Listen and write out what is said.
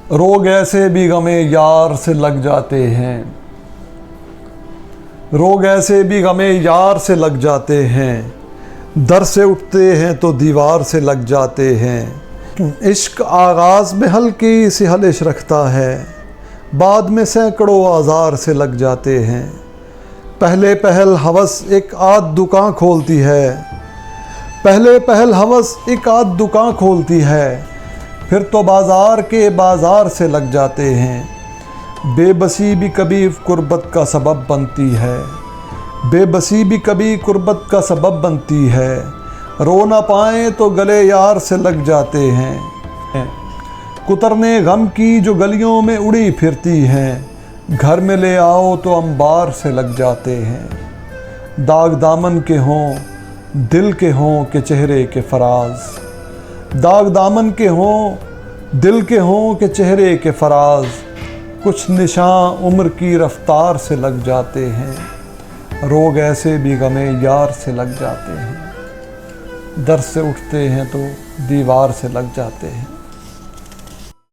रोग ऐसे भी गमे यार से लग जाते हैं, रोग ऐसे भी गमे यार से लग जाते हैं, दर से उठते हैं तो दीवार से लग जाते हैं। इश्क आगाज़ में हल्की सी हलिश रखता है, बाद में सैकड़ों आज़ार से लग जाते हैं। पहले पहल हवस एक आध दुकान खोलती है, पहले पहल हवस एक आध दुकान खोलती है, फिर तो बाज़ार के बाज़ार से लग जाते हैं। बेबसी भी कभी कुर्बत का सबब बनती है, बेबसी भी कभी कुर्बत का सबब बनती है। रो ना पाएँ तो गले यार से लग जाते हैं। कुतरने गम की जो गलियों में उड़ी फिरती हैं, घर में ले आओ तो अंबार से लग जाते हैं। दाग दामन के हों दिल के हों के चेहरे के फराज, दाग दामन के हों दिल के हों के चेहरे के फराज, कुछ निशान उम्र की रफ्तार से लग जाते हैं। रोग ऐसे भी गमे यार से लग जाते हैं, दर से उठते हैं तो दीवार से लग जाते हैं।